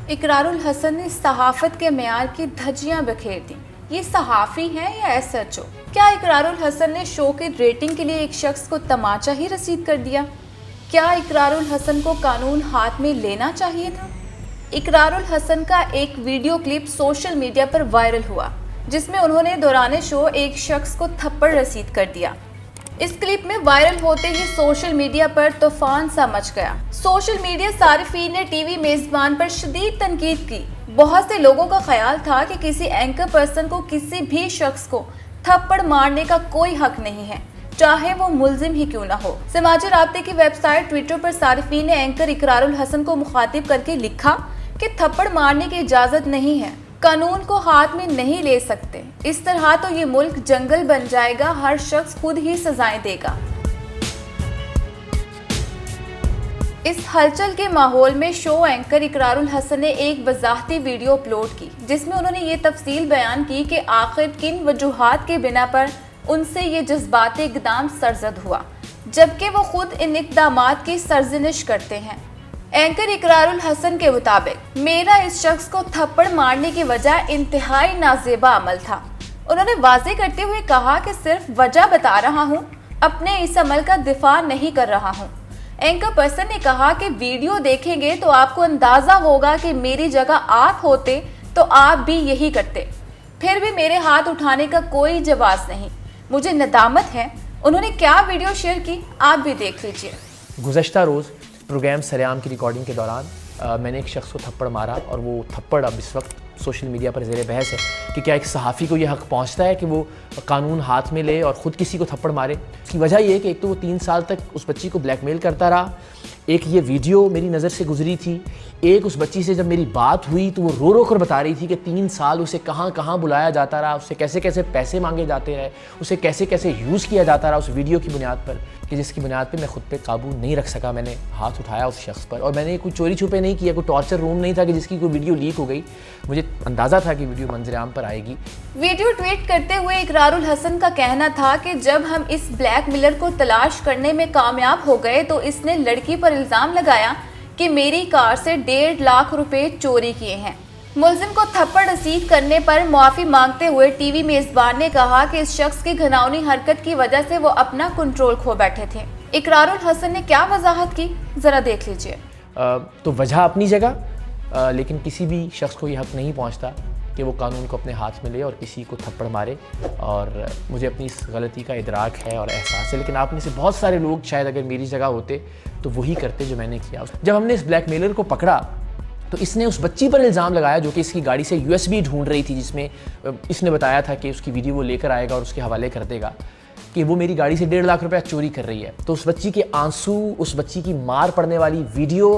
इकरारुल हसन ने सहाफत के मेयार की धज्जियां बिखेर दी। ये सहाफ़ी हैं या SHO? क्या इकरारुल हसन ने शो की रेटिंग के लिए एक शख्स को तमाचा ही रसीद कर दिया? क्या इकरारुल हसन को कानून हाथ में लेना चाहिए था? इकरारुल हसन का एक वीडियो क्लिप सोशल मीडिया पर वायरल हुआ, जिसमें उन्होंने दौरान शो एक शख्स को थप्पड़ रसीद कर दिया। इस क्लिप में वायरल होते ही सोशल मीडिया पर तूफान सा मच गया। सोशल मीडिया सारिफीन ने टीवी मेजबान पर शदीद तनकीद की। बहुत से लोगों का ख्याल था कि किसी एंकर पर्सन को किसी भी शख्स को थप्पड़ मारने का कोई हक नहीं है, चाहे वो मुल्जिम ही क्यों ना हो। समाजी राब्ते की वेबसाइट ट्विटर पर सारिफीन ने एंकर इकरारुल हसन को मुखातिब करके लिखा कि थप्पड़ मारने की इजाज़त नहीं है, कानून को हाथ में नहीं ले सकते, इस तरह तो ये मुल्क जंगल बन जाएगा, हर शख्स खुद ही सजाएं देगा। इस हलचल के माहौल में शो एंकर इकरारुल हसन ने एक वजाहती वीडियो अपलोड की, जिसमें उन्होंने ये तफसील बयान की कि आखिर किन वजूहात के बिना पर उनसे ये जज्बाती इक़दाम सरजद हुआ, जबकि वो खुद इन इक़दामात की सरजनिश करते हैं। एंकर इकरारुल हसन के मुताबिक मेरा इस शख्स को थप्पड़ मारने की वजह इंतहाई नाजेबा अमल था। उन्होंने वाज़ेह करते हुए कहा कि सिर्फ वजह बता रहा हूँ, अपने इस अमल का दिफा नहीं कर रहा हूँ। एंकर पर्सन ने कहा कि वीडियो देखेंगे तो आपको अंदाज़ा होगा कि मेरी जगह आप होते तो आप भी यही करते, फिर भी मेरे हाथ उठाने का कोई जवाब नहीं, मुझे नदामत है। उन्होंने क्या वीडियो शेयर की, आप भी देख लीजिए। गुज़श्ता रोज़ प्रोग्राम सरेआम की रिकॉर्डिंग के दौरान मैंने एक शख्स को थप्पड़ मारा, और वो थप्पड़ अब इस वक्त सोशल मीडिया पर ज़ेर बहस है कि क्या एक सहाफ़ी को यह हक़ पहुंचता है कि वो कानून हाथ में ले और ख़ुद किसी को थप्पड़ मारे। इसकी वजह ये है कि एक तो वो 3 साल तक उस बच्ची को ब्लैकमेल करता रहा, एक ये वीडियो मेरी नज़र से गुजरी थी, एक उस बच्ची से जब मेरी बात हुई तो वो रो रो कर बता रही थी कि 3 साल उसे कहाँ कहाँ बुलाया जाता रहा, उससे कैसे कैसे पैसे मांगे जाते रहे, उसे कैसे कैसे यूज़ किया जाता रहा उस वीडियो की बुनियाद पर, कि जिसकी बुनियाद पे मैं खुद पे काबू नहीं रख सका। मैंने हाथ उठाया उस शख्स पर, और मैंने कोई चोरी छुपे नहीं किया, कोई टॉर्चर रूम नहीं था कि जिसकी कोई वीडियो लीक हो गई। मुझे अंदाज़ा था कि वीडियो मंजर-ए-आम पर आएगी। वीडियो ट्वीट करते हुए इकरारुल हसन का कहना था कि जब हम इस ब्लैकमेलर को तलाश करने में कामयाब हो गए तो इसने लड़की पर इल्ज़ाम लगाया कि मेरी कार से 1.5 लाख रुपए चोरी किए हैं। मुल्जिम को थप्पड़ रसीद करने पर मुआफ़ी मांगते हुए टीवी मेज़बान ने कहा कि इस शख्स की घिनौनी हरकत की वजह से वो अपना कंट्रोल खो बैठे थे। इकरारुल हसन ने क्या वजाहत की, ज़रा देख लीजिए। तो वजह अपनी जगह, लेकिन किसी भी शख्स को यह हक़ नहीं पहुंचता कि वो कानून को अपने हाथ में ले और किसी को थप्पड़ मारे, और मुझे अपनी इस गलती का इदराक है और एहसास है। लेकिन आप में से बहुत सारे लोग शायद अगर मेरी जगह होते तो वही करते जो मैंने किया। जब हमने इस ब्लैकमेलर को पकड़ा तो इसने उस बच्ची पर इल्ज़ाम लगाया जो कि इसकी गाड़ी से USB ढूंढ रही थी, जिसमें इसने बताया था कि उसकी वीडियो वो लेकर आएगा और उसके हवाले कर देगा, कि वो मेरी गाड़ी से 1.5 लाख रुपया चोरी कर रही है। तो उस बच्ची के आंसू, उस बच्ची की मार पड़ने वाली वीडियो,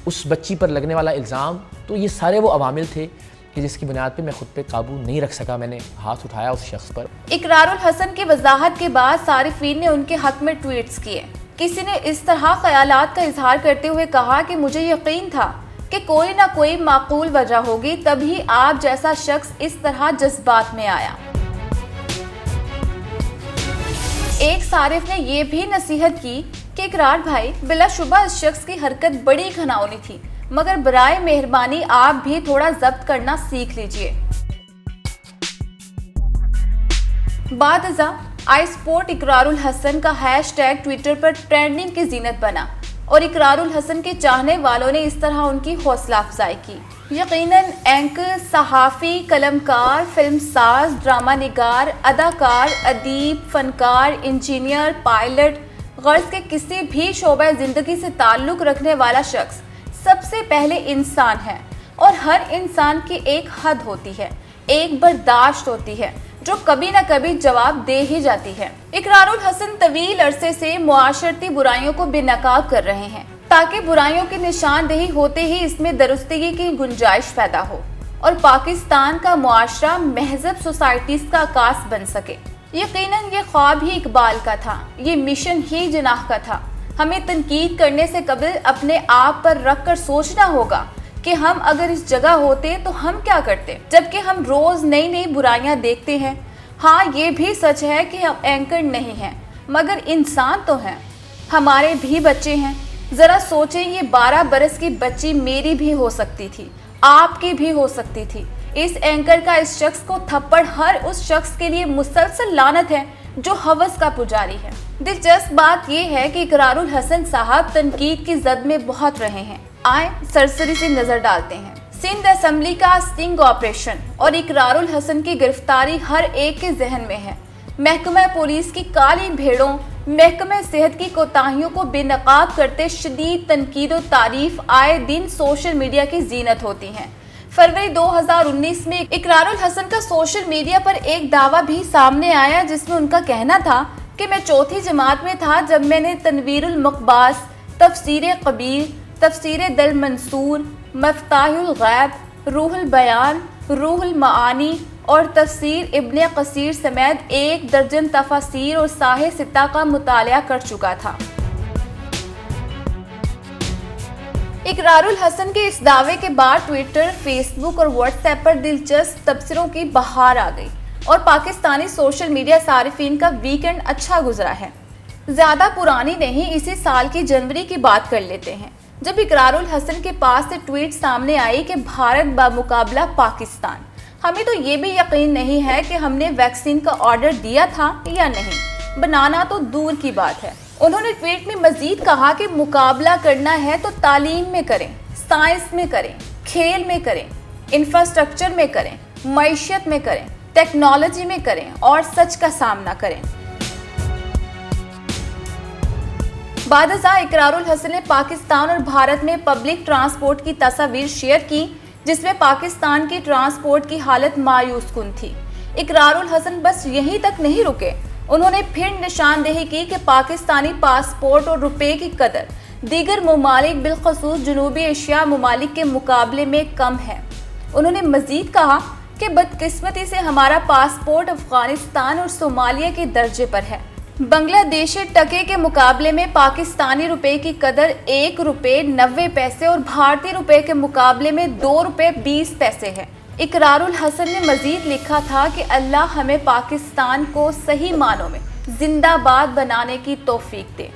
उस बच्ची पर लगने वाला इल्ज़ाम, तो ये सारे वो अवामिल थे कि जिसकी बुनियाद पे मैं खुद पे काबू नहीं रख सका। मैंने हाथ उठाया उस शख्स पर। इकरारुल हसन की वजाहत के बाद सारिफीन ने उनके हक में ट्वीट्स किए। किसी ने इस तरह ख्यालात का इजहार करते हुए कहा कि मुझे यकीन था कि कोई ना कोई माकूल वजह होगी, तभी आप जैसा शख्स इस तरह जज्बात में आया। एक सारिफ ने यह भी नसीहत की कि इकरार भाई, बिलाशुबा इस शख्स की हरकत बड़ी घिनौनी थी, मगर बराए मेहरबानी आप भी थोड़ा जब्त करना सीख लीजिए। बादअज़ा आई स्पोर्ट इकरारुल हसन का हैशटैग ट्विटर पर ट्रेंडिंग की जीनत बना, और इकरारुल हसन के चाहने वालों ने इस तरह उनकी हौसला अफजाई की। यकीनन एंकर, सहाफ़ी, कलमकार, फिल्मसाज, ड्रामा निगार, अदाकार, अदीब, फनकार, इंजीनियर, पायलट, गर्ज के किसी भी शोबे ज़िंदगी से ताल्लुक़ रखने वाला शख्स सबसे पहले इंसान है, और हर इंसान की एक हद होती है, एक बर्दाश्त होती है, जो कभी न कभी जवाब दे ही जाती है। इकरारुल हसन तवील अरसे से मुआशरती बुराइयों को बेनकाब कर रहे हैं, ताकि बुराइयों की निशानदेही होते ही इसमें दुरुस्तगी की गुंजाइश पैदा हो और पाकिस्तान का मुआशरा महजब सोसाइटीज़ का आकाश बन सके। यकीनन ये ख्वाब ही इकबाल का था, ये मिशन ही जनाह का था। हमें तनकीद करने से कबल अपने आप पर रख कर सोचना होगा कि हम अगर इस जगह होते तो हम क्या करते, जबकि हम रोज़ नई नई बुराइयां देखते हैं। हाँ, ये भी सच है कि हम एंकर नहीं हैं, मगर इंसान तो हैं, हमारे भी बच्चे हैं। ज़रा सोचें, ये 12 बरस की बच्ची मेरी भी हो सकती थी, آپ کی بھی ہو سکتی تھی۔ اس اینکر کا اس شخص کو تھپڑ ہر اس شخص کے لیے مسلسل لعنت ہے جو ہوس کا پجاری ہے۔ دلچسپ بات یہ ہے کہ اقرار الحسن صاحب تنقید کی زد میں بہت رہے ہیں۔ آئیں سرسری سی نظر ڈالتے ہیں۔ سندھ اسمبلی کا سٹنگ آپریشن اور اقرار الحسن کی گرفتاری ہر ایک کے ذہن میں ہے۔ محکمہ پولیس کی کالی بھیڑوں، محکمہ صحت کی کوتاہیوں کو بے نقاب کرتے شدید تنقید و تعریف آئے دن سوشل میڈیا کی زینت ہوتی ہیں۔ فروری 2019 میں اقرار الحسن کا سوشل میڈیا پر ایک دعویٰ بھی سامنے آیا جس میں ان کا کہنا تھا کہ میں چوتھی جماعت میں تھا جب میں نے تنویر المقباس، تفسیر قبیر، تفسیر دل منصور، مفتاح الغیب، روح البیان، روح المعانی اور تفسیر ابن قصیر سمیت 1 درجن تفاسیر اور صحاح ستہ کا مطالعہ کر چکا تھا۔ اقرار الحسن کے اس دعوے کے بعد ٹویٹر، فیس بک اور واٹس ایپ پر دلچسپ تبصروں کی بہار آ گئی اور پاکستانی سوشل میڈیا صارفین کا ویکنڈ اچھا گزرا ہے۔ زیادہ پرانی نہیں، اسی سال کی جنوری کی بات کر لیتے ہیں جب اقرار الحسن کے پاس سے ٹویٹ سامنے آئی کہ بھارت بمقابلہ پاکستان، ہمیں تو یہ بھی یقین نہیں ہے کہ ہم نے ویکسین کا آرڈر دیا تھا یا نہیں، بنانا تو دور کی بات ہے۔ انہوں نے ٹویٹ میں مزید کہا کہ مقابلہ کرنا ہے تو تعلیم میں کریں، سائنس میں کریں، کھیل میں کریں، انفراسٹرکچر میں کریں، معیشت میں کریں، ٹیکنالوجی میں کریں اور سچ کا سامنا کریں۔ بعد ازاں اقرار الحسن نے پاکستان اور بھارت میں پبلک ٹرانسپورٹ کی تصاویر شیئر کی جس میں پاکستان کی ٹرانسپورٹ کی حالت مایوس کن تھی۔ اقرار الحسن بس یہیں تک نہیں رکے، انہوں نے پھر نشاندہی کی کہ پاکستانی پاسپورٹ اور روپے کی قدر دیگر ممالک بالخصوص جنوبی ایشیا ممالک کے مقابلے میں کم ہے۔ انہوں نے مزید کہا کہ بدقسمتی سے ہمارا پاسپورٹ افغانستان اور صومالیہ کے درجے پر ہے۔ بنگلہ دیش ٹکے کے مقابلے میں پاکستانی روپے کی قدر 1 روپے 90 پیسے اور بھارتی روپے کے مقابلے میں 2 روپے 20 پیسے ہے۔ اقرار الحسن نے مزید لکھا تھا کہ اللہ ہمیں پاکستان کو صحیح معنوں میں زندہ باد بنانے کی توفیق دے۔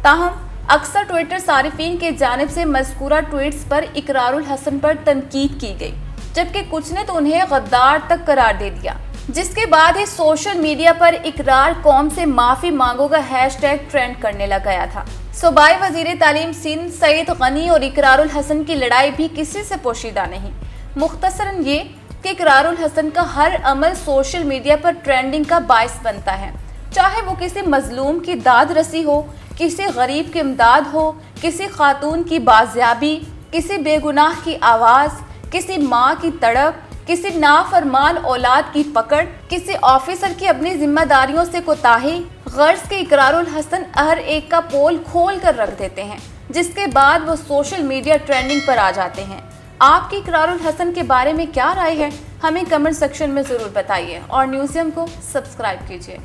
تاہم اکثر ٹویٹر صارفین کی جانب سے مذکورہ ٹویٹس پر اقرار الحسن پر تنقید کی گئی، جبکہ کچھ نے تو انہیں غدار تک قرار دے دیا، جس کے بعد ہی سوشل میڈیا پر اقرار قوم سے معافی مانگو کا ہیش ٹیگ ٹرینڈ کرنے لگ گیا تھا۔ صوبائی وزیر تعلیم سندھ سعید غنی اور اقرار الحسن کی لڑائی بھی کسی سے پوشیدہ نہیں۔ مختصراً یہ کہ اقرار الحسن کا ہر عمل سوشل میڈیا پر ٹرینڈنگ کا باعث بنتا ہے، چاہے وہ کسی مظلوم کی داد رسی ہو، کسی غریب کی امداد ہو، کسی خاتون کی بازیابی، کسی بے گناہ کی آواز، کسی ماں کی تڑپ، کسی نافرمان اولاد کی پکڑ، کسی آفیسر کی اپنی ذمہ داریوں سے کوتاہی۔ غرض کے اقرار الحسن ہر ایک کا پول کھول کر رکھ دیتے ہیں، جس کے بعد وہ سوشل میڈیا ٹرینڈنگ پر آ جاتے ہیں۔ آپ کی اقرار الحسن کے بارے میں کیا رائے ہے؟ ہمیں کمنٹ سیکشن میں ضرور بتائیے اور نیوزیم کو سبسکرائب کیجیے۔